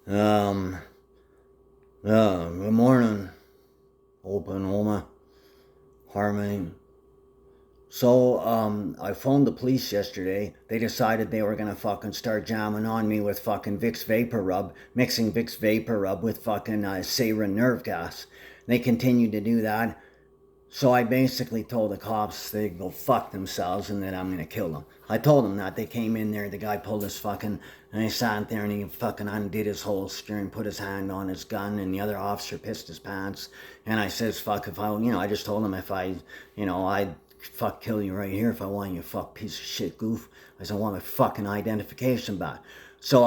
Um, Good morning, Open Oma, Harmony. So, I phoned the police yesterday. They decided they were gonna fucking start jamming on me with fucking Vicks Vapor Rub, mixing Vicks Vapor Rub with fucking sarin nerve gas. They continued to do that. So I basically told the cops they go fuck themselves and that I'm gonna kill them. I told them that. They came in there, the guy pulled his fucking, and he sat there and he fucking undid his holster and put his hand on his gun, and the other officer pissed his pants. And I says, fuck, if I, I just told him if I, I'd fuck kill you right here if I want you, fuck piece of shit goof. I said, I want my fucking identification back. So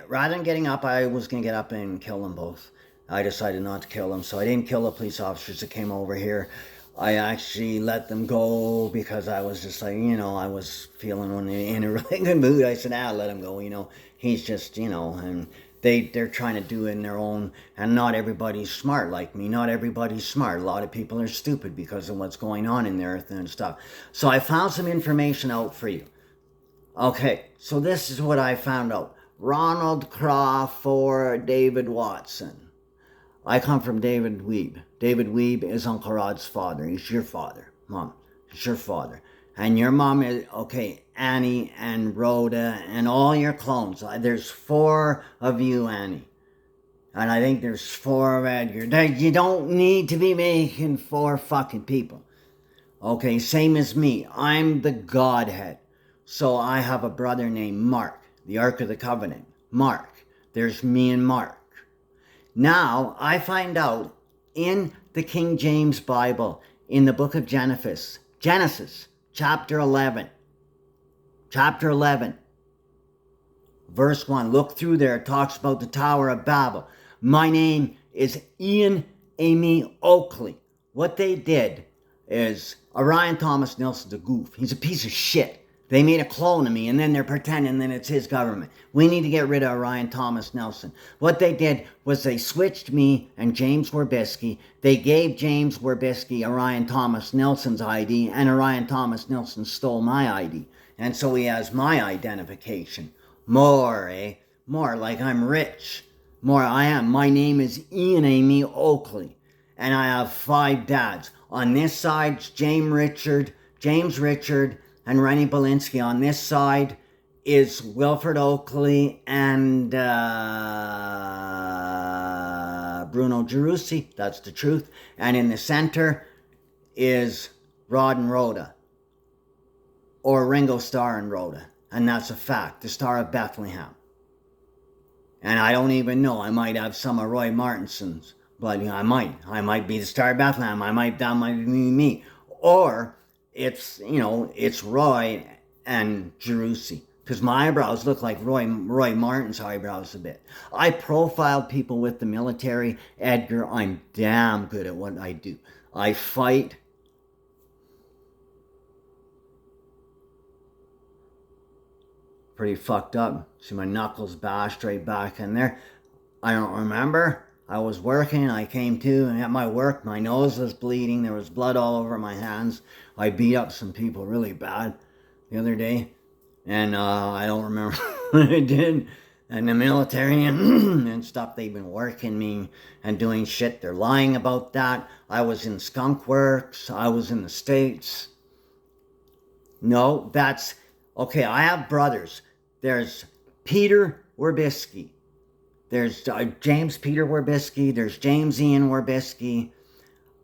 rather than getting up, I was gonna get up and kill them both. I decided not to kill them, so I didn't kill the police officers that came over here. I actually let them go because I was just like, I was feeling in a really good mood. I said, let him go, he's just, and they're trying to do it in their own, and not everybody's smart like me. Not everybody's smart. A lot of people are stupid because of what's going on in the earth and stuff. So I found some information out for you. Okay, so this is what I found out. Ronald Crawford, David Watson. I come from David Weeb. David Weeb is Uncle Rod's father. He's your father, Mom. He's your father. And your mom is, okay, Annie and Rhoda and all your clones. There's 4 of you, Annie. And I think there's 4 of Edgar. You don't need to be making 4 fucking people. Okay, same as me. I'm the Godhead. So I have a brother named Mark, the Ark of the Covenant. Mark. There's me and Mark. Now, I find out in the King James Bible, in the book of Genesis, chapter 11, verse 1, look through there, it talks about the Tower of Babel. My name is Ian Ami Oakley. What they did is, Orion Thomas Nelson's a goof. He's a piece of shit. They made a clone of me, and then they're pretending that it's his government. We need to get rid of Orion Thomas Nelson. What they did was they switched me and James Werbisky. They gave James Werbisky Orion Thomas Nelson's ID, and Orion Thomas Nelson stole my ID. And so he has my identification. More, eh? More like I'm rich. More I am. My name is Ian Ami Oakley, and I have 5 dads. On this side, James Richard, and Rennie Belinsky. On this side is Wilfred Oakley and Bruno Gerussi. That's the truth. And in the center is Rod and Rhoda, or Ringo Starr and Rhoda. And that's a fact. The Star of Bethlehem. And I don't even know. I might have some of Roy Martinson's. But I might be the Star of Bethlehem. That might be me. Or it's Roy and Gerussi, because my eyebrows look like Roy Martin's eyebrows a bit. I profiled people with the military. Edgar, I'm damn good at what I do. I fight. Pretty fucked up. See my knuckles bashed right back in there. I don't remember. I was working, I came to, and at my work, my nose was bleeding. There was blood all over my hands. I beat up some people really bad the other day, and I don't remember what I did. And the military and stuff, they've been working me and doing shit. They're lying about that. I was in Skunk Works. I was in the States. No, that's, okay, I have brothers. There's Peter Werbisky. There's James Peter Werbisky. There's James Ian Werbisky.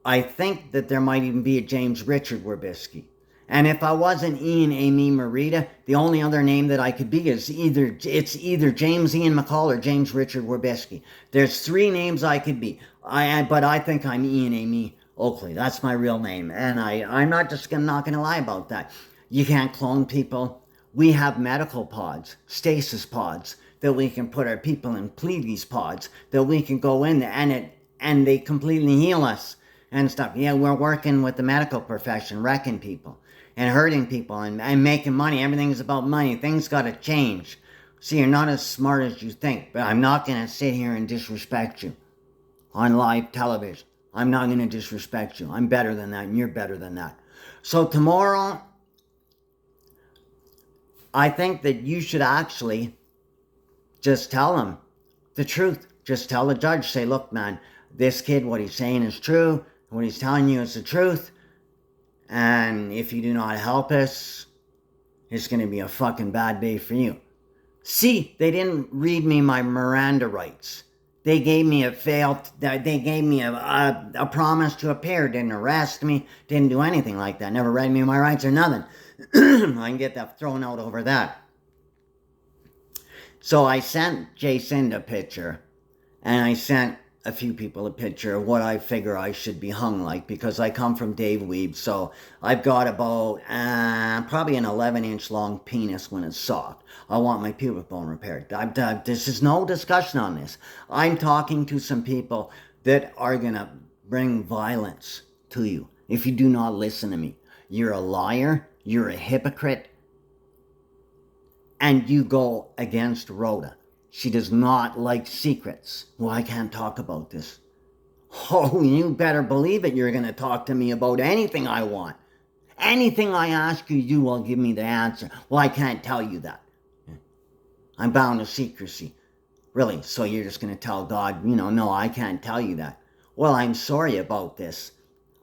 I think that there might even be a James Richard Werbisky. And if I wasn't Ian Amy Marita, the only other name that I could be is either James Ian McCall or James Richard Werbisky. There's 3 names I could be. But I think I'm Ian Amy Oakley. That's my real name. And I'm not going to lie about that. You can't clone people. We have medical pods, stasis pods, that we can put our people in, Pleiades pods, that we can go in and they completely heal us and stuff. Yeah, we're working with the medical profession, wrecking people and hurting people and making money. Everything's about money. Things got to change. See, you're not as smart as you think, but I'm not going to sit here and disrespect you on live television. I'm not going to disrespect you. I'm better than that, and you're better than that. So tomorrow, I think that you should actually just tell them the truth. Just tell the judge, say, look, man, this kid, what he's saying is true. What he's telling you is the truth. And if you do not help us, it's going to be a fucking bad day for you. See, they didn't read me my Miranda rights. They gave me a promise to appear. Didn't arrest me. Didn't do anything like that. Never read me my rights or nothing. I can get that thrown out over that. So I sent Jason a picture. And I sent a few people a picture of what I figure I should be hung like, because I come from Dave Weeb, so I've got about probably an 11-inch long penis when it's soft. I want my pubic bone repaired. This is no discussion on this. I'm talking to some people that are gonna bring violence to you if you do not listen to me. You're a liar, you're a hypocrite, and you go against Rhoda. She does not like secrets. Well, I can't talk about this. Oh, you better believe it. You're going to talk to me about anything I want. Anything I ask you, you will give me the answer. Well, I can't tell you that. I'm bound to secrecy. Really? So you're just going to tell God, no, I can't tell you that. Well, I'm sorry about this.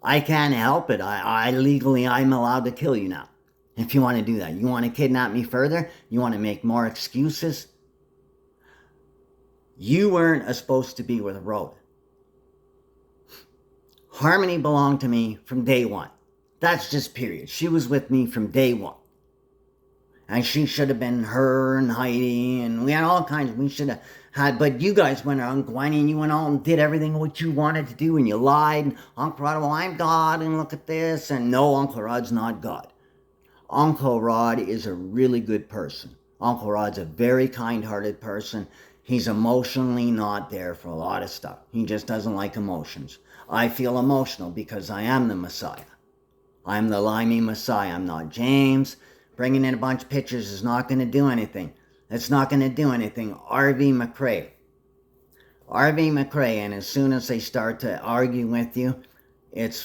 I can't help it. Legally, I'm allowed to kill you now. If you want to do that. You want to kidnap me further? You want to make more excuses? You weren't supposed to be with Rhoda. Harmony belonged to me from day one. That's just period. She was with me from day one. And she should have been her and Heidi, and we had all kinds. We should have had, but you guys went on, Gwenny, and you went on and did everything what you wanted to do, and you lied. And Uncle Rod, well, I'm God, and look at this. And no, Uncle Rod's not God. Uncle Rod is a really good person. Uncle Rod's a very kind-hearted person. He's emotionally not there for a lot of stuff. He just doesn't like emotions. I feel emotional because I am the Messiah. I'm the limey Messiah. I'm not James. Bringing in a bunch of pictures is not going to do anything. It's not going to do anything. R.V. McRae, and as soon as they start to argue with you, it's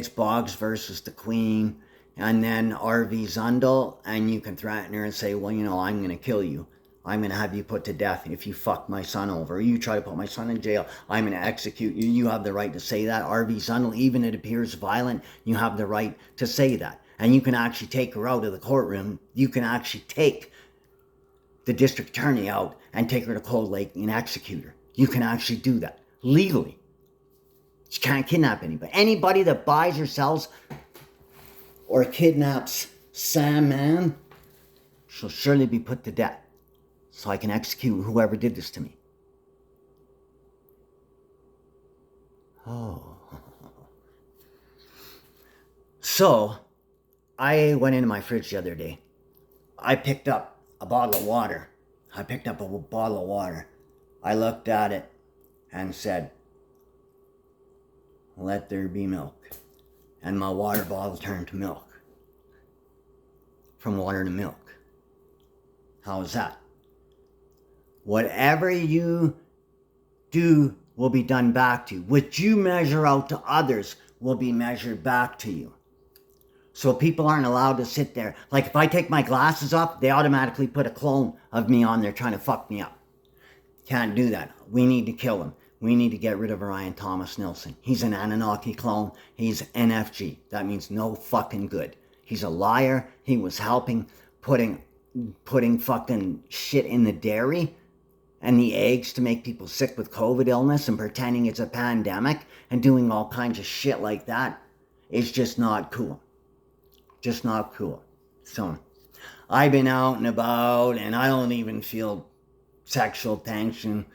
Boggs versus the Queen, and then R.V. Zundel, and you can threaten her and say, well, I'm going to kill you. I'm going to have you put to death if you fuck my son over. Or you try to put my son in jail. I'm going to execute you. You have the right to say that. R.V. Zundel, even if it appears violent, you have the right to say that. And you can actually take her out of the courtroom. You can actually take the district attorney out and take her to Cold Lake and execute her. You can actually do that legally. You can't kidnap anybody. Anybody that buys or sells or kidnaps Sam Mann shall surely be put to death. So I can execute whoever did this to me. Oh. So, I went into my fridge the other day. I picked up a bottle of water. I looked at it and said, let there be milk. And my water bottle turned to milk. From water to milk. How is that? Whatever you do will be done back to you. What you measure out to others will be measured back to you. So people aren't allowed to sit there. Like if I take my glasses off, they automatically put a clone of me on there trying to fuck me up. Can't do that. We need to kill him. We need to get rid of Orion Thomas Nilsson. He's an Anunnaki clone. He's NFG. That means no fucking good. He's a liar. He was helping putting fucking shit in the dairy and the eggs to make people sick with COVID illness and pretending it's a pandemic and doing all kinds of shit like that. It's just not cool. Just not cool. So, I've been out and about and I don't even feel sexual tension.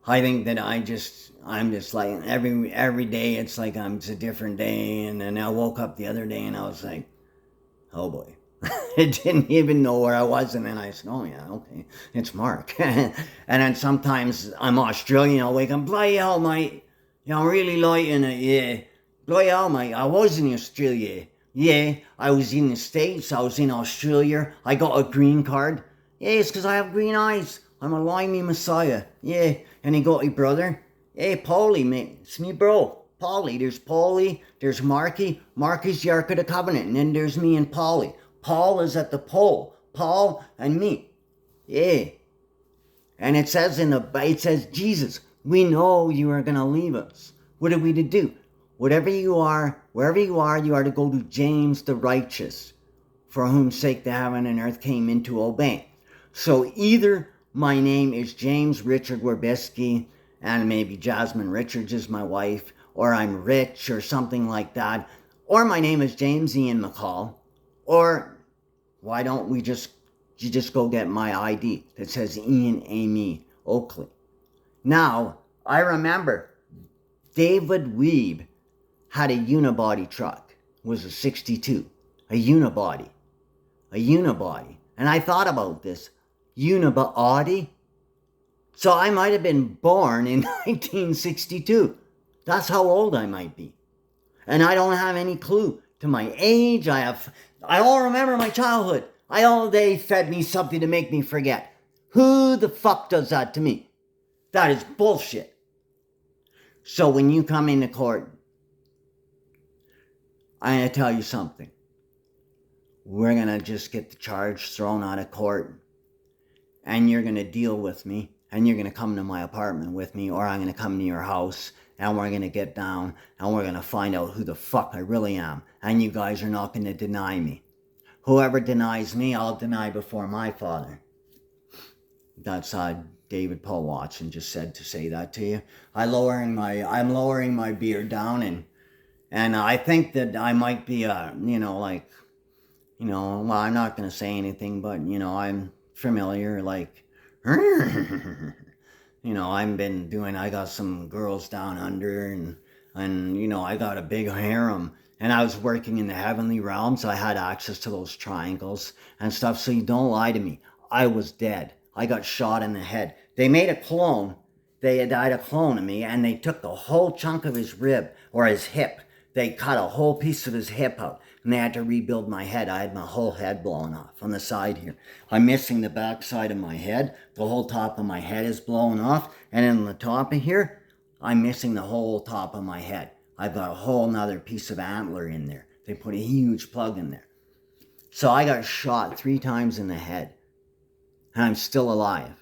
I think that I'm just like, every day it's like it's a different day. And then I woke up the other day and I was like, oh boy. I didn't even know where I was, and then I said, oh yeah, okay, it's Mark. And then sometimes I'm Australian, I'll wake up, bloody hell, mate, I'm really liking it, yeah. Bloody hell, mate, I was in Australia. Yeah, I was in the States, I was in Australia, I got a green card. Yeah, it's because I have green eyes. I'm a limey Messiah. Yeah, and he got a brother. Hey, Paulie, mate, it's me bro. Paulie, there's Paulie, there's Marky. Marky's the Ark of the Covenant, and then there's me and Paulie. Paul is at the pole. Paul and me. Yeah. And it says Jesus, we know you are going to leave us. What are we to do? Wherever you are, you are to go to James the righteous, for whose sake the heaven and earth came into obey. So either my name is James Richard Werbisky, and maybe Jasmine Richards is my wife, or I'm Rich or something like that, or my name is James Ian McCall, or why don't you just go get my ID that says Ian Ami Oakley. Now, I remember David Weeb had a unibody truck. It was a 62. A unibody. And I thought about this. Unibody? So I might have been born in 1962. That's how old I might be. And I don't have any clue to my age. I all remember my childhood. All day fed me something to make me forget. Who the fuck does that to me? That is bullshit. So when you come into court, I'm going to tell you something. We're going to just get the charge thrown out of court, and you're going to deal with me, and you're going to come to my apartment with me, or I'm going to come to your house, and we're going to get down, and we're going to find out who the fuck I really am, and you guys are not going to deny me. Whoever denies me, I'll deny before my Father. That's David Paul Watson just said to say that to you. I'm lowering my beard down, and I think that I might be well, I'm not going to say anything, but, I'm familiar, like, I got some girls down under, and I got a big harem, and I was working in the heavenly realms, so I had access to those triangles and stuff, so you don't lie to me. I was dead. I got shot in the head. They made a clone. They had a clone of me, and they took the whole chunk of his rib, or his hip. They cut a whole piece of his hip out, and they had to rebuild my head. I had my whole head blown off on the side here. I'm missing the back side of my head. The whole top of my head is blown off, and in the top of here, I'm missing the whole top of my head. I've got a whole nother piece of antler in there. They put a huge plug in there. So I got shot 3 times in the head, and I'm still alive.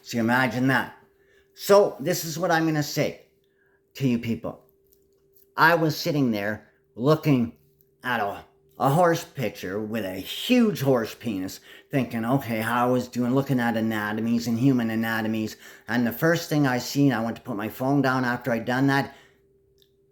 So imagine that. So this is what I'm going to say to you people. I was sitting there looking at a horse picture with a huge horse penis, thinking, okay, how I was doing, looking at anatomies and human anatomies, and the first thing I seen, I went to put my phone down after I'd done that,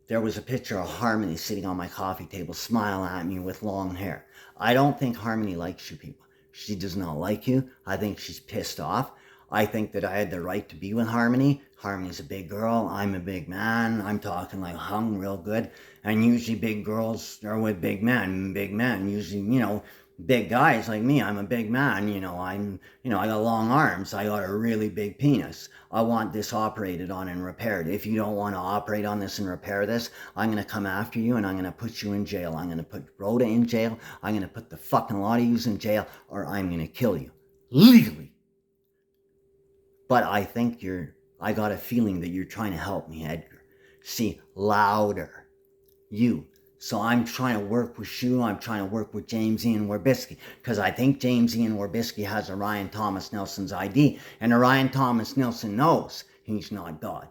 there was a picture of Harmony sitting on my coffee table, smiling at me with long hair. I don't think Harmony likes you people. She does not like you. I think she's pissed off. I think that I had the right to be with Harmony. Harmony's a big girl. I'm a big man. I'm talking like hung real good. And usually big girls are with big men. Big men, usually, big guys like me. I'm a big man. I got long arms. I got a really big penis. I want this operated on and repaired. If you don't want to operate on this and repair this, I'm going to come after you and I'm going to put you in jail. I'm going to put Rhoda in jail. I'm going to put the fucking lot of yous in jail, or I'm going to kill you. Legally. But I think I got a feeling that you're trying to help me, Edgar. See, louder. You. So I'm trying to work with you. I'm trying to work with James Ian Werbisky. Because I think James Ian Werbisky has Orion Thomas Nelson's ID. And Orion Thomas Nelson knows he's not God.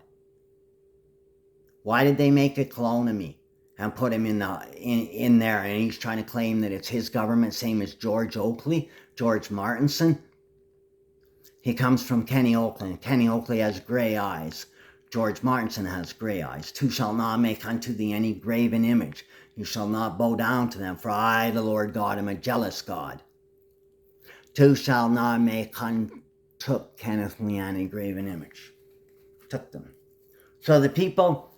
Why did they make a clone of me and put him in there? And he's trying to claim that it's his government, same as George Martinson. He comes from Kenny Oakland. Kenny Oakley has gray eyes. George Martinson has gray eyes. 2 shall not make unto thee any graven image. You shall not bow down to them, for I, the Lord God, am a jealous God. 2 shall not make took Kenneth Lee any graven image. Took them. So the people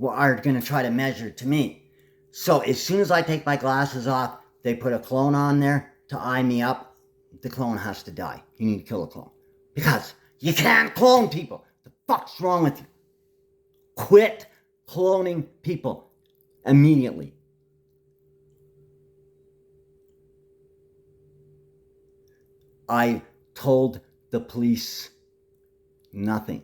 are going to try to measure to me. So as soon as I take my glasses off, they put a clone on there to eye me up. The clone has to die. You need to kill a clone. Because you can't clone people. The fuck's wrong with you? Quit cloning people immediately. I told the police nothing.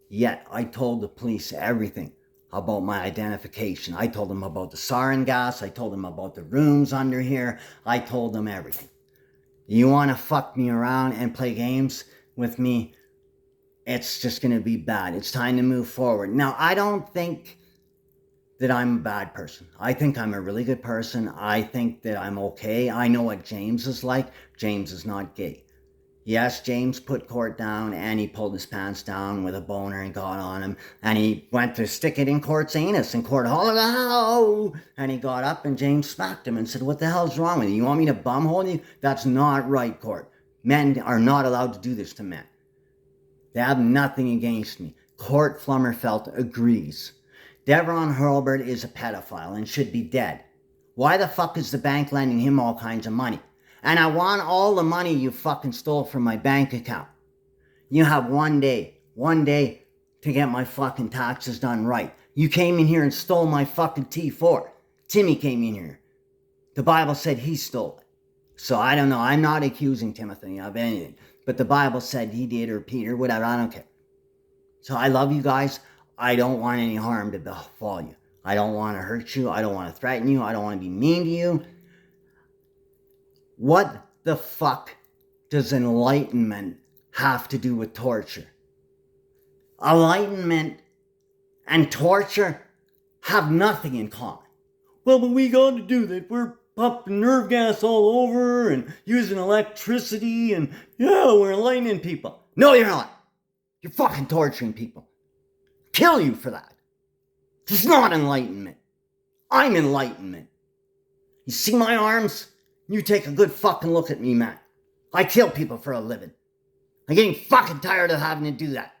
Yet I told the police everything about my identification. I told them about the sarin gas. I told them about the rooms under here. I told them everything. You want to fuck me around and play games with me? It's just going to be bad. It's time to move forward. Now, I don't think that I'm a bad person. I think I'm a really good person. I think that I'm okay. I know what James is like. James is not gay. Yes, James put Court down and he pulled his pants down with a boner and got on him. And he went to stick it in Court's anus and Court hollered, "Ow!" And he got up and James smacked him and said, "What the hell's wrong with you? You want me to bumhole you? That's not right, Court. Men are not allowed to do this to men. They have nothing against me." Court Flummerfelt agrees. Devon Hurlbert is a pedophile and should be dead. Why the fuck is the bank lending him all kinds of money? And I want all the money you fucking stole from my bank account. You have one day to get my fucking taxes done right. You came in here and stole my fucking T4. Timmy came in here. The Bible said he stole it. So I don't know. I'm not accusing Timothy of anything. But the Bible said he did, or Peter, whatever. I don't care. So I love you guys. I don't want any harm to befall you. I don't want to hurt you. I don't want to threaten you. I don't want to be mean to you. What the fuck does enlightenment have to do with torture? Enlightenment and torture have nothing in common. Well, but we got to do that. We're pumping nerve gas all over and using electricity and yeah, we're enlightening people. No, you're not. You're fucking torturing people. Kill you for that. It's not enlightenment. I'm enlightenment. You see my arms? You take a good fucking look at me, man. I kill people for a living. I'm getting fucking tired of having to do that.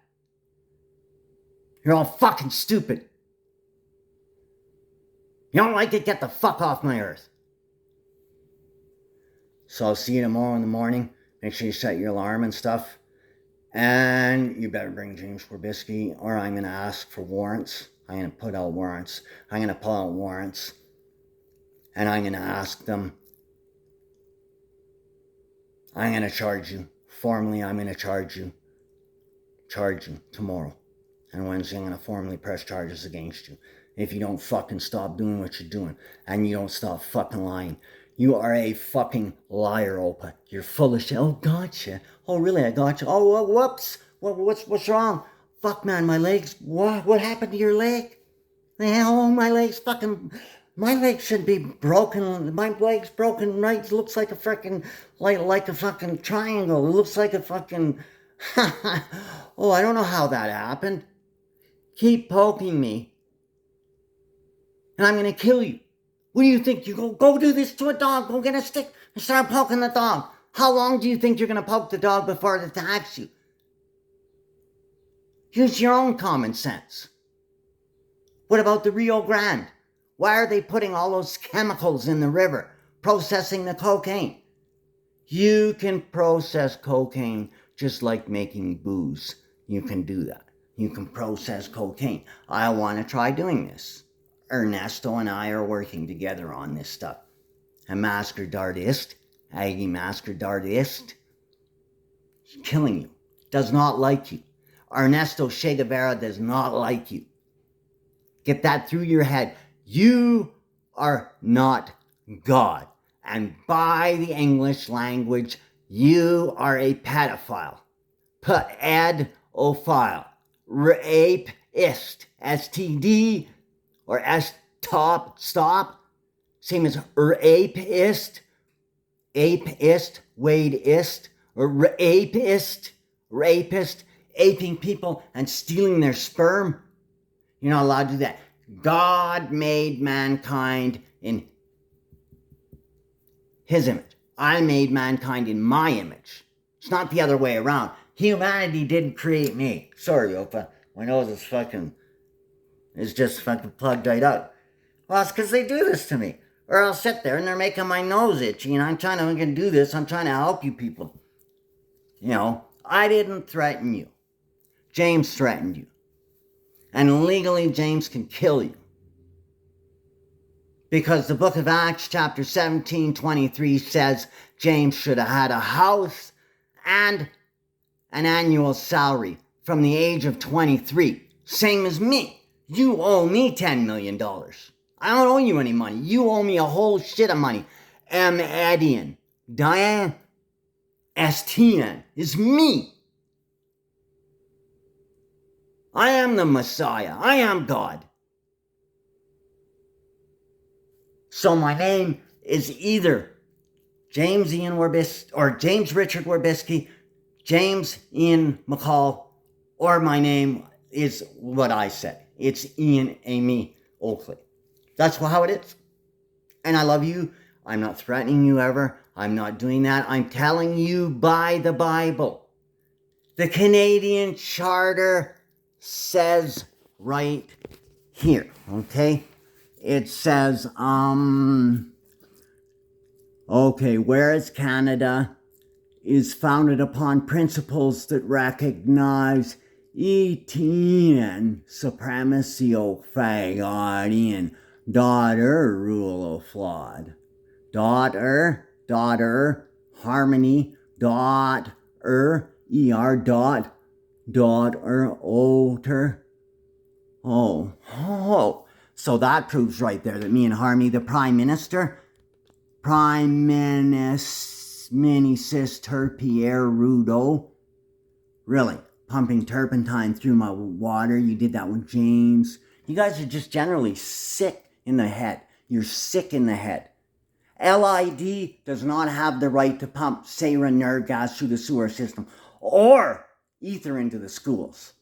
You're all fucking stupid. You don't like it? Get the fuck off my earth. So I'll see you tomorrow in the morning. Make sure you set your alarm and stuff. And you better bring James Corbisky or I'm going to ask for warrants. I'm going to put out warrants. I'm going to pull out warrants. And I'm going to ask them. I'm going to charge you. Formally, I'm going to charge you tomorrow. And Wednesday, I'm going to formally press charges against you. If you don't fucking stop doing what you're doing. And you don't stop fucking lying. You are a fucking liar, Opa. You're full of shit. Oh, gotcha. Oh, really? I gotcha. Oh, whoops. What's wrong? Fuck, man, my legs. What happened to your leg? Oh, my legs fucking... My leg should be broken. My leg's broken right. It looks like a freaking, like a fucking triangle. It looks like a fucking, oh, I don't know how that happened. Keep poking me. And I'm going to kill you. What do you think? You go do this to a dog. Go get a stick and start poking the dog. How long do you think you're going to poke the dog before it attacks you? Use your own common sense. What about the Rio Grande? Why are they putting all those chemicals in the river, processing the cocaine? You can process cocaine just like making booze. You can do that. You can process cocaine. I want to try doing this. Ernesto and I are working together on this stuff. A master dartist, Aggie master dartist, he's killing you. Does not like you. Ernesto Che Guevara does not like you. Get that through your head. You are not God. And by the English language, you are a pedophile. Pedophile. Rapist. STD. Or stop. Same as apist. Apist. Wadeist. Or rapist. Aping people and stealing their sperm. You're not allowed to do that. God made mankind in his image. I made mankind in my image. It's not the other way around. Humanity didn't create me. Sorry, Opa. My nose is just fucking plugged right out. Well, it's because they do this to me. Or I'll sit there and they're making my nose itchy and I'm trying to do this. I'm trying to help you people. You know, I didn't threaten you. James threatened you. And legally, James can kill you. Because the book of Acts, chapter 17:23 says James should have had a house and an annual salary from the age of 23. Same as me. You owe me $10 million. I don't owe you any money. You owe me a whole shit of money. M. Edian. Diane, STN is me. I am the Messiah. I am God. So my name is either James Ian Werbisky, or James Richard Werbisky, James Ian McCall, or my name is what I said. It's Ian Ami Oakley. That's how it is. And I love you. I'm not threatening you ever. I'm not doing that. I'm telling you by the Bible. The Canadian Charter says right here, okay? It says, whereas Canada is founded upon principles that recognize Etienne supremacy o faggot daughter rule of flawed. Daughter, harmony, daughter, daughter, oter. So that proves right there that me and Harmony, the Prime Minister, Minister Pierre Rudeau, really, pumping turpentine through my water. You did that with James. You guys are just generally sick in the head. You're sick in the head. LID does not have the right to pump sarin nerve gas through the sewer system or ether into the schools.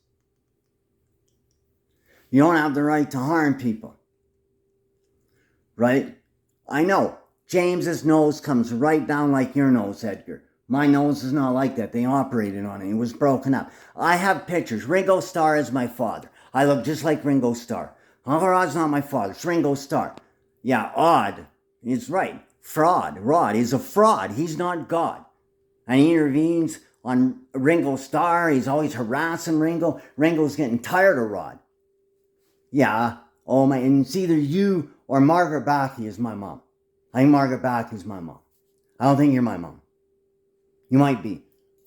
You don't have the right to harm people. Right? I know. James's nose comes right down like your nose, Edgar. My nose is not like that. They operated on it. It was broken up. I have pictures. Ringo Starr is my father. I look just like Ringo Starr. Uncle Rod's not my father. It's Ringo Starr. Yeah, odd. He's right. Fraud. Rod is a fraud. He's not God. And he intervenes on Ringo Starr. He's always harassing Ringo. Ringo's getting tired of Rod. Yeah. Oh my, and it's either you or Margaret Backey is my mom. I think Margaret Backey's my mom. I don't think you're my mom. You might be.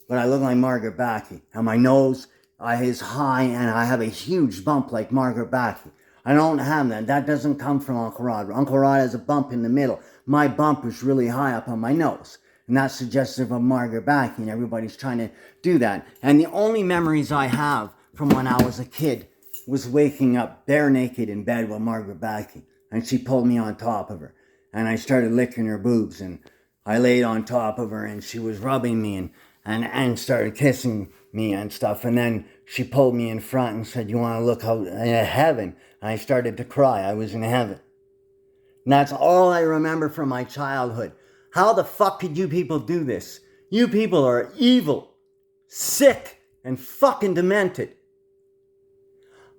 But I look like Margaret Backey. And my nose is high and I have a huge bump like Margaret Backey. I don't have that. That doesn't come from Uncle Rod. Uncle Rod has a bump in the middle. My bump is really high up on my nose. And that's suggestive of Margaret Backey. And everybody's trying to do that. And the only memories I have from when I was a kid was waking up bare naked in bed with Margaret Backey. And she pulled me on top of her. And I started licking her boobs. And I laid on top of her and she was rubbing me and started kissing me and stuff. And then she pulled me in front and said, "You want to look out in heaven?" And I started to cry. I was in heaven. And that's all I remember from my childhood. How the fuck could you people do this? You people are evil, sick, and fucking demented.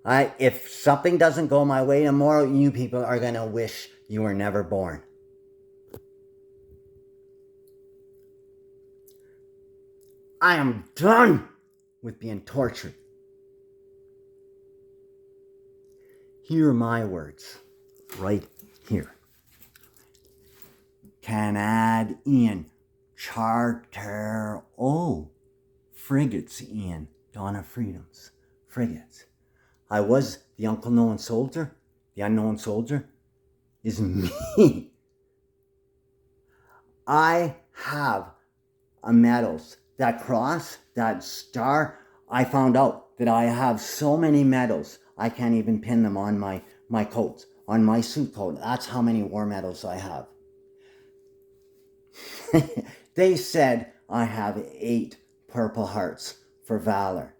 If something doesn't go my way tomorrow, you people are going to wish you were never born. I am done with being tortured. Hear my words right here. Canadian Charter. Frigates, Ian. Dawn of Freedoms. Frigates. I was the unknown soldier. The unknown soldier is me. I have medals. That cross, that star, I found out that I have so many medals, I can't even pin them on my coats, on my suit coat. That's how many war medals I have. They said I have 8 Purple Hearts for valor.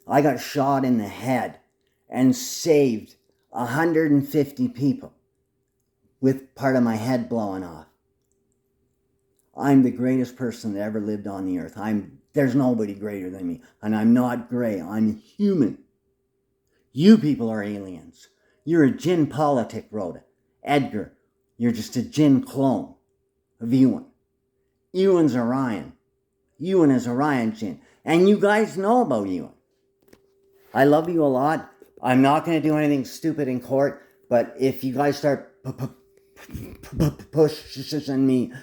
I got shot in the head and saved 150 people with part of my head blowing off. I'm the greatest person that ever lived on the earth. There's nobody greater than me. And I'm not gray. I'm human. You people are aliens. You're a Jinn politic, Rhoda. Edgar, you're just a Jinn clone of Ewan. Ewan's Orion. Ewan is Orion Jinn. And you guys know about Ewan. I love you a lot. I'm not going to do anything stupid in court. But if you guys start pushing me,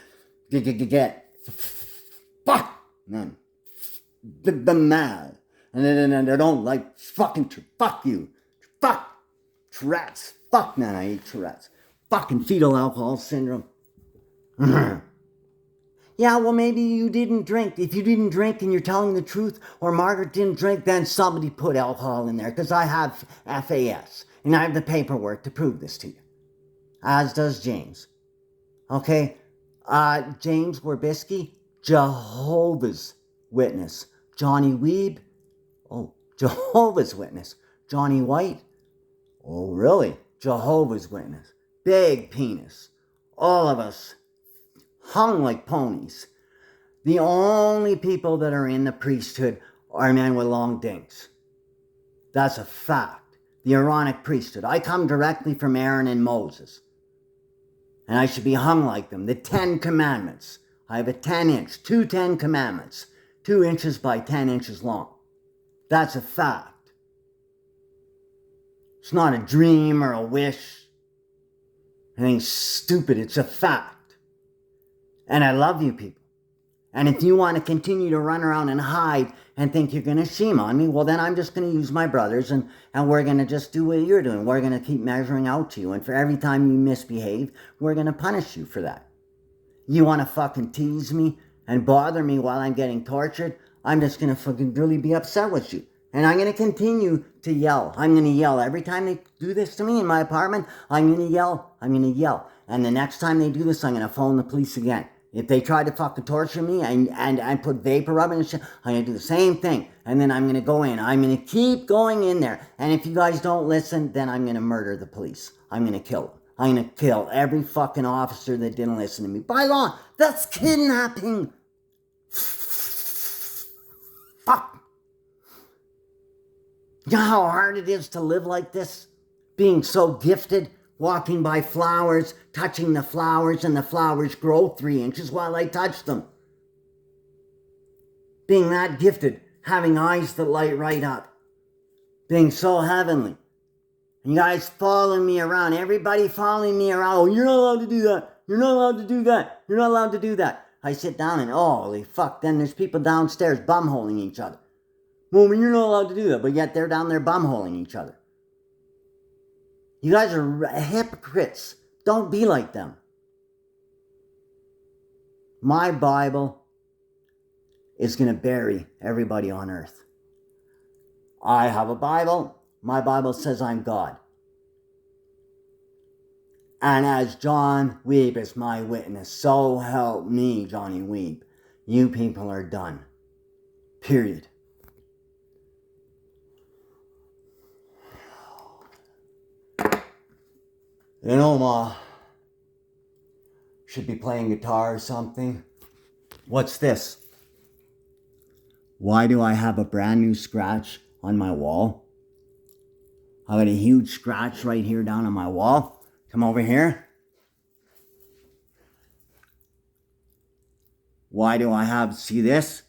get fuck none. The mad. And I don't like fucking fuck you. Fuck Tourette's. Fuck man, I hate Tourette's. Fucking fetal alcohol syndrome. Yeah, well, maybe you didn't drink. If you didn't drink and you're telling the truth, or Margaret didn't drink, then somebody put alcohol in there, because I have FAS, and I have the paperwork to prove this to you. As does James. Okay? James Werbisky, Jehovah's Witness. Johnny Weeb, oh, Jehovah's Witness. Johnny White, oh, really? Jehovah's Witness. Big penis. All of us hung like ponies. The only people that are in the priesthood are men with long dinks. That's a fact. The Aaronic priesthood. I come directly from Aaron and Moses. And I should be hung like them. The 10 Commandments. I have a 10-inch, two 10 Commandments. 2 inches by 10 inches long. That's a fact. It's not a dream or a wish. Anything stupid. It's a fact. And I love you people. And if you want to continue to run around and hide and think you're going to shame on me, well, then I'm just going to use my brothers and we're going to just do what you're doing. We're going to keep measuring out to you. And for every time you misbehave, we're going to punish you for that. You want to fucking tease me and bother me while I'm getting tortured? I'm just going to fucking really be upset with you. And I'm going to continue to yell. I'm going to yell. Every time they do this to me in my apartment, I'm going to yell. I'm going to yell. And the next time they do this, I'm going to phone the police again. If they try to fucking torture me and put vapor rub and shit, I'm going to do the same thing. And then I'm going to go in. I'm going to keep going in there. And if you guys don't listen, then I'm going to murder the police. I'm going to kill them. I'm going to kill every fucking officer that didn't listen to me. By law, that's kidnapping. Fuck. You know how hard it is to live like this? Being so gifted? Walking by flowers, touching the flowers, and the flowers grow 3 inches while I touch them. Being that gifted, having eyes that light right up. Being so heavenly. And you guys following me around, everybody following me around. Oh, you're not allowed to do that. You're not allowed to do that. You're not allowed to do that. I sit down and, holy fuck, then there's people downstairs bumholing each other. Well, you're not allowed to do that, but yet they're down there bumholing each other. You guys are hypocrites. Don't be like them. My Bible is going to bury everybody on earth. I have a Bible. My Bible says I'm God. And as John Weeb is my witness, so help me, Johnny Weeb, you people are done. Period. You know, Ma, should be playing guitar or something. What's this? Why do I have a brand new scratch on my wall? I got a huge scratch right here down on my wall. Come over here. Why do I have, see this?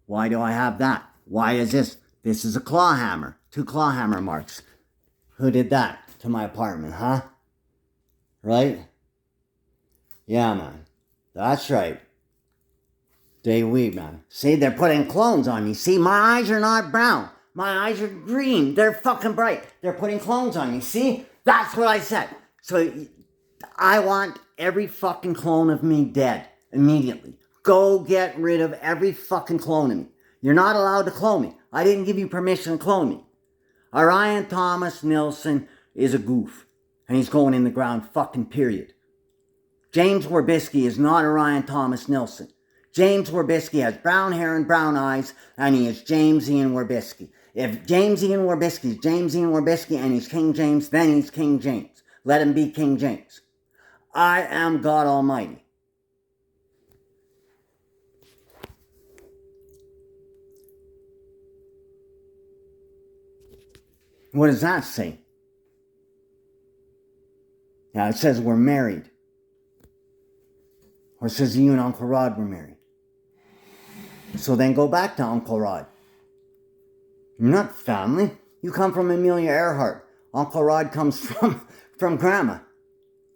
Why do I have that? Why is this? This is a claw hammer. 2 claw hammer marks. Who did that to my apartment, huh? Right? Yeah, man. That's right. Day Weeb, man. See, they're putting clones on me. See, my eyes are not brown. My eyes are green. They're fucking bright. They're putting clones on me. See? That's what I said. So, I want every fucking clone of me dead. Immediately. Go get rid of every fucking clone of me. You're not allowed to clone me. I didn't give you permission to clone me. Orion Thomas Nilsson is a goof. And he's going in the ground, fucking period. James Werbisky is not Orion Thomas Nilsson. James Werbisky has brown hair and brown eyes, and he is James Ian Werbisky. If James Ian Werbisky is James Ian Werbisky and he's King James, then he's King James. Let him be King James. I am God Almighty. What does that say? Yeah, it says we're married. Or it says you and Uncle Rod were married. So then go back to Uncle Rod. You're not family. You come from Amelia Earhart. Uncle Rod comes from Grandma.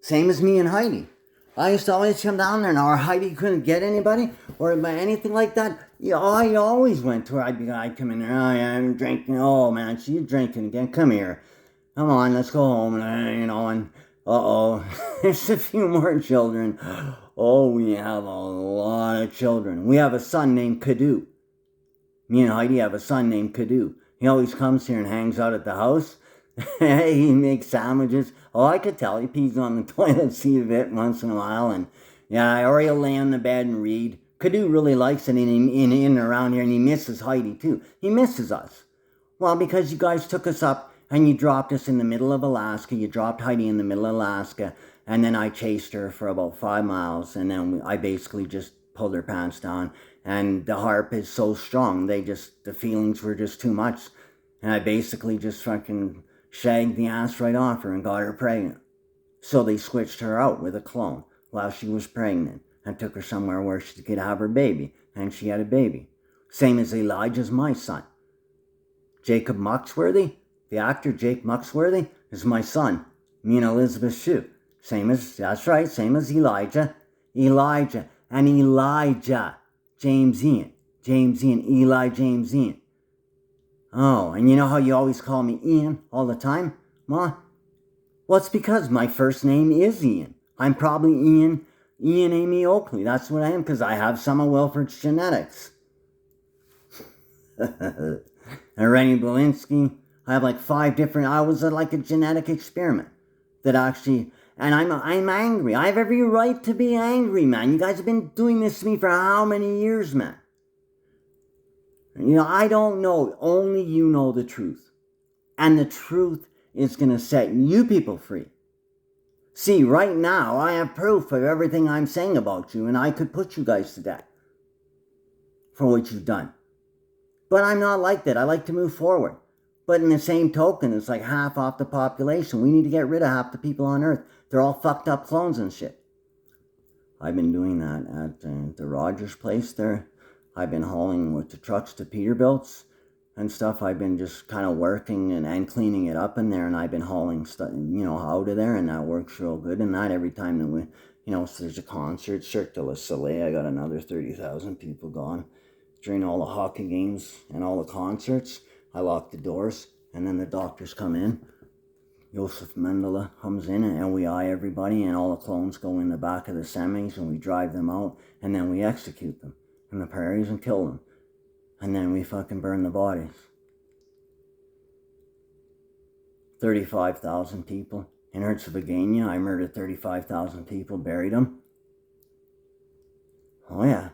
Same as me and Heidi. I used to always come down there, and our Heidi couldn't get anybody or anything like that. I always went to her. I'd come in there. Oh, yeah, I'm drinking. Oh, man, she's drinking again. Come here. Come on, let's go home. And, and uh-oh, there's a few more children. Oh, we have a lot of children. We have a son named Kadu. Me and Heidi have a son named Kadu. He always comes here and hangs out at the house. He makes sandwiches. Oh, I could tell he pees on the toilet seat a bit once in a while. And yeah, or he'll lay on the bed and read. Kadu really likes it in and around here, and he misses Heidi too. He misses us. Well, because you guys took us up and you dropped us in the middle of Alaska. You dropped Heidi in the middle of Alaska, and then I chased her for about 5 miles, and then I basically just pulled her pants down. And the harp is so strong, the feelings were just too much. And I basically just fucking shagged the ass right off her and got her pregnant. So they switched her out with a clone while she was pregnant and took her somewhere where she could have her baby. And she had a baby. Same as Elijah's my son. Jacob Muxworthy, the actor Jake Muxworthy, is my son. Me and Elizabeth Shue. That's right, same as Elijah. Elijah and Elijah. James Ian. Eli James Ian. Oh, and you know how you always call me Ian all the time? Ma? Well, it's because my first name is Ian. I'm probably Ian Ami Oakley. That's what I am, because I have some of Wilford's genetics. And Rennie Belinsky, I have like 5 different, I was like a genetic experiment that actually, and I'm angry. I have every right to be angry, man. You guys have been doing this to me for how many years, man? You know, I don't know. Only you know the truth. And the truth is going to set you people free. See, right now, I have proof of everything I'm saying about you, and I could put you guys to death for what you've done. But I'm not like that. I like to move forward. But in the same token, it's like half off the population. We need to get rid of half the people on Earth. They're all fucked up clones and shit. I've been doing that at the Rogers place there. I've been hauling with the trucks to Peterbilt's and stuff. I've been just kind of working and cleaning it up in there, and I've been hauling stuff, out of there, and that works real good. And that every time that we, so there's a concert, Cirque du Soleil, I got another 30,000 people gone. During all the hockey games and all the concerts, I lock the doors, and then the doctors come in. Joseph Mendele comes in, and we eye everybody, and all the clones go in the back of the semis, and we drive them out, and then we execute them in the prairies and kill them. And then we fucking burn the bodies. 35,000 people. In Herzegovina, I murdered 35,000 people, buried them. Oh yeah.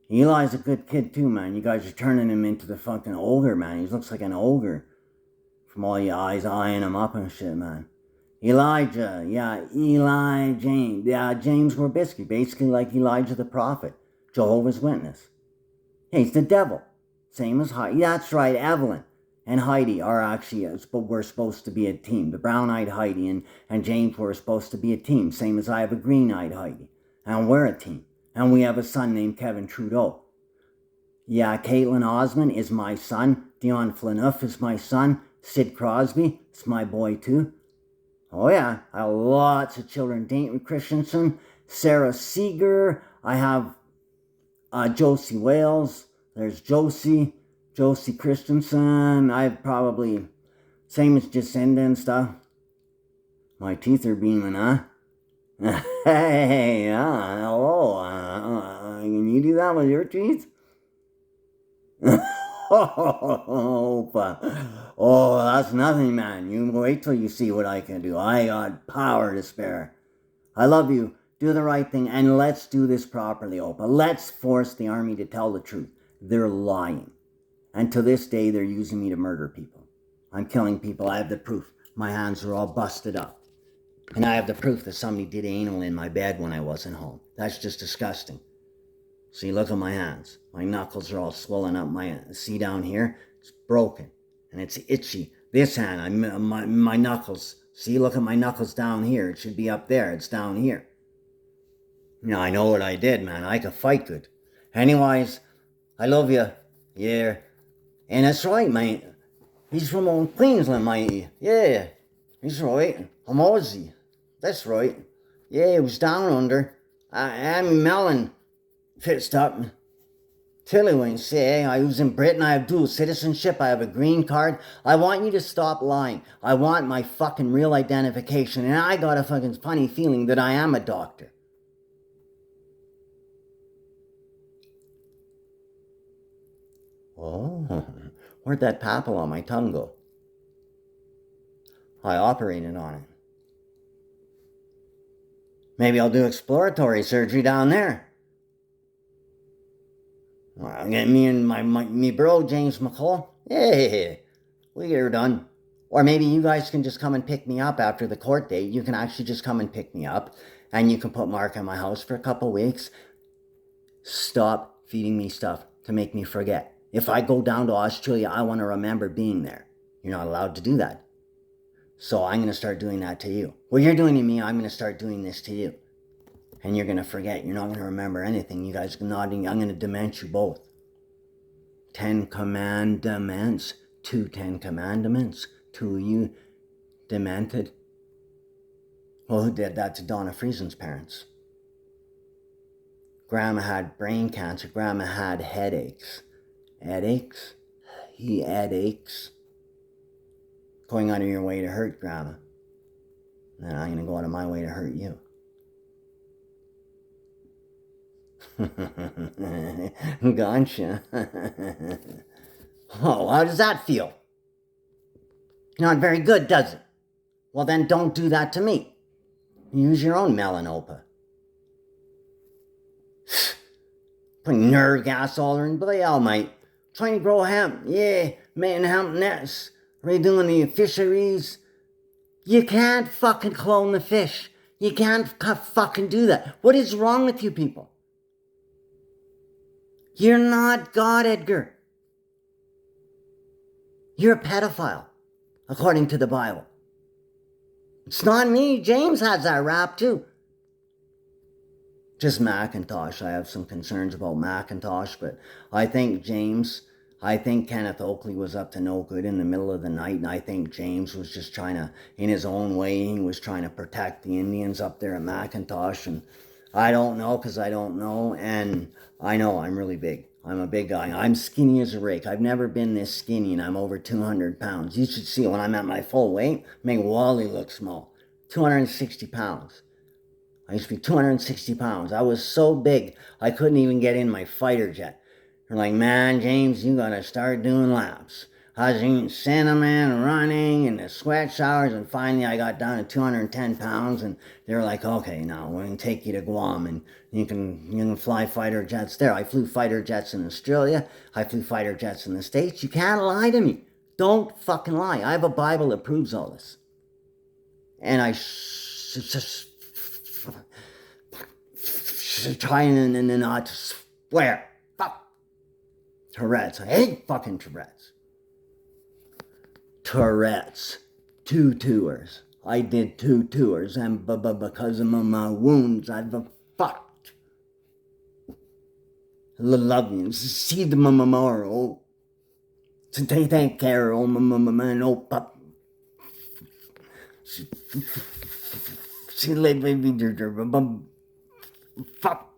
Eli's a good kid too, man. You guys are turning him into the fucking ogre, man. He looks like an ogre. From all your eyes eyeing him up and shit, man. Elijah, yeah, Eli James. Yeah, James Gorbisky, basically like Elijah the prophet. Jehovah's Witness. Hey, he's the devil. Same as Heidi. That's right, Evelyn and Heidi are actually, we're supposed to be a team. The brown-eyed Heidi and James were supposed to be a team. Same as I have a green-eyed Heidi. And we're a team. And we have a son named Kevin Trudeau. Yeah, Caitlin Osmond is my son. Dion Flanouf is my son. Sid Crosby is my boy too. Oh yeah, I have lots of children. Dayton Christensen, Sarah Seeger. I have Josie Wales. There's Josie Christensen. I've probably, same as Jacinda and stuff. My teeth are beaming, huh? Hey, hello. Can you do that with your teeth? Oh, that's nothing, man. You wait till you see what I can do. I got power to spare. I love you. Do the right thing, and let's do this properly, Opa. Let's force the army to tell the truth. They're lying. And to this day, they're using me to murder people. I'm killing people. I have the proof. My hands are all busted up. And I have the proof that somebody did anal in my bed when I wasn't home. That's just disgusting. See, look at my hands. My knuckles are all swollen up. See down here? It's broken. And it's itchy. This hand, my knuckles. See, look at my knuckles down here. It should be up there. It's down here. Now, I know what I did, man. I could fight good. Anyways, I love you. Yeah. And that's right, mate. He's from Queensland, mate. Yeah. He's right. I'm Aussie. That's right. Yeah, he was down under. I'm Melon. Fixed up. Tillywing, say, I was in Britain, I have dual citizenship, I have a green card. I want you to stop lying. I want my fucking real identification, and I got a fucking funny feeling that I am a doctor. Oh, where'd that papal on my tongue go? I operated on it. Maybe I'll do exploratory surgery down there. I'll get me and me bro, James McCall. Hey, we get her done. Or maybe you guys can just come and pick me up after the court date. You can actually just come and pick me up, and you can put Mark in my house for a couple weeks. Stop feeding me stuff to make me forget. If I go down to Australia, I want to remember being there. You're not allowed to do that. So I'm going to start doing that to you. What you're doing to me, I'm going to start doing this to you. And you're going to forget. You're not going to remember anything. You guys are nodding. I'm going to dement you both. 10 commandments. 2 10 commandments. 2 you demented. Well, who did that to Donna Friesen's parents? Grandma had brain cancer. Grandma had headaches. Headaches? He headaches. Going out of your way to hurt Grandma. And I'm going to go out of my way to hurt you. Gotcha. Oh, how does that feel? Not very good, does it? Well, then don't do that to me. Use your own melanopia. Putting nerve gas all in, but hell, mate. Trying to grow hemp. Yeah, making hemp nets. Redoing the fisheries. You can't fucking clone the fish. You can't fucking do that. What is wrong with you people? You're not God, Edgar. You're a pedophile, according to the Bible. It's not me. James has that rap too. Just Macintosh. I have some concerns about Macintosh, but I think Kenneth Oakley was up to no good in the middle of the night, and I think James was just trying to, in his own way, he was trying to protect the Indians up there at Macintosh, and I don't know because I don't know, and I know I'm really big. I'm a big guy. I'm skinny as a rake. I've never been this skinny, and I'm over 200 pounds. You should see when I'm at my full weight, make Wally look small. 260 pounds. I used to be 260 pounds. I was so big, I couldn't even get in my fighter jet. They're like, man, James, you gotta start doing laps. I was eating cinnamon, running, and the sweat showers, and finally I got down to 210 pounds, and they were like, okay, now we're gonna take you to Guam, and you can fly fighter jets there. I flew fighter jets in Australia. I flew fighter jets in the States. You can't lie to me. Don't fucking lie. I have a Bible that proves all this. And I just trying not to swear. Fuck. Tourette's. I hate fucking Tourette's. Tourette's. 2 tours. I did 2 tours, and because of my wounds, I've fucked. Love you. See the memorial. To take care of man. Oh, pup. See, baby. Fuck.